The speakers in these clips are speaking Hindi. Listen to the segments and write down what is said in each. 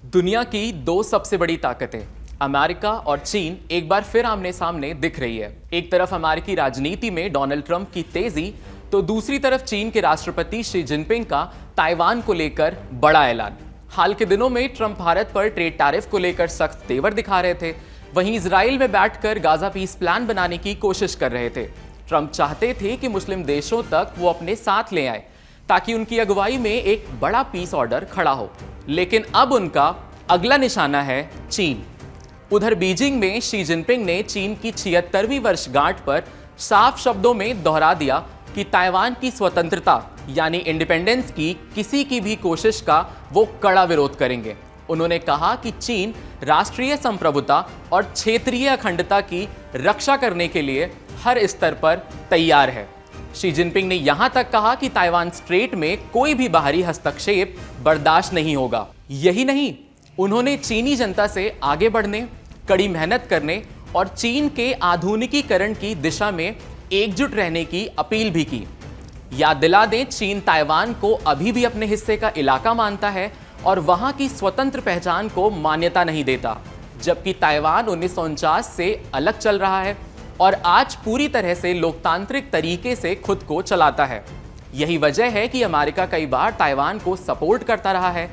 दुनिया की दो सबसे बड़ी ताकतें अमेरिका और चीन एक बार फिर आमने सामने दिख रही है। एक तरफ अमेरिकी राजनीति में डोनाल्ड ट्रंप की तेजी, तो दूसरी तरफ चीन के राष्ट्रपति शी जिनपिंग का ताइवान को लेकर बड़ा ऐलान। हाल के दिनों में ट्रंप भारत पर ट्रेड टैरिफ को लेकर सख्त तेवर दिखा रहे थे, वहीं इजराइल में बैठकर गाजा पीस प्लान बनाने की कोशिश कर रहे थे। ट्रंप चाहते थे कि मुस्लिम देशों तक वो अपने साथ ले आए ताकि उनकी अगुवाई में एक बड़ा पीस ऑर्डर खड़ा हो, लेकिन अब उनका अगला निशाना है चीन। उधर बीजिंग में शी जिनपिंग ने चीन की 76वीं वर्षगांठ पर साफ शब्दों में दोहरा दिया कि ताइवान की स्वतंत्रता यानी इंडिपेंडेंस की किसी की भी कोशिश का वो कड़ा विरोध करेंगे। उन्होंने कहा कि चीन राष्ट्रीय संप्रभुता और क्षेत्रीय अखंडता की रक्षा करने के लिए हर स्तर पर तैयार है। शी जिनपिंग ने यहां तक कहा कि ताइवान स्ट्रेट में कोई भी बाहरी हस्तक्षेप बर्दाश्त नहीं होगा। यही नहीं, उन्होंने चीनी जनता से आगे बढ़ने, कड़ी मेहनत करने और चीन के आधुनिकीकरण की दिशा में एकजुट रहने की अपील भी की। याद दिला दें, चीन ताइवान को अभी भी अपने हिस्से का इलाका मानता है और वहां की स्वतंत्र पहचान को मान्यता नहीं देता, जबकि ताइवान 1949 से अलग चल रहा है और आज पूरी तरह से लोकतांत्रिक तरीके से खुद को चलाता है। यही वजह है कि अमेरिका कई बार ताइवान को सपोर्ट करता रहा है।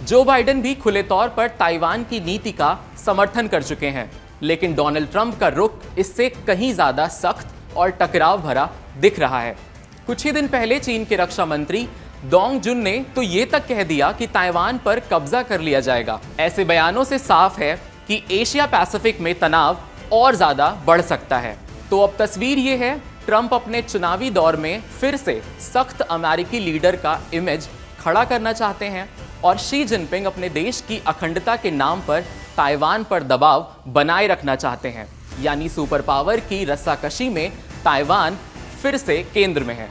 जो बाइडेन भी खुले तौर पर ताइवान की नीति का समर्थन कर चुके हैं, लेकिन डोनाल्ड ट्रंप का रुख इससे कहीं ज्यादा सख्त और टकराव भरा दिख रहा है। कुछ ही दिन पहले चीन के रक्षा मंत्री डोंग जुन ने तो ये तक कह दिया कि ताइवान पर कब्जा कर लिया जाएगा। ऐसे बयानों से साफ है कि एशिया पैसिफिक में तनाव और ज्यादा बढ़ सकता है। तो अब तस्वीर ये है, ट्रंप अपने चुनावी दौर में फिर से सख्त अमेरिकी लीडर का इमेज खड़ा करना चाहते हैं और शी जिनपिंग अपने देश की अखंडता के नाम पर ताइवान पर दबाव बनाए रखना चाहते हैं, यानी सुपर पावर की रस्साकशी में ताइवान फिर से केंद्र में है।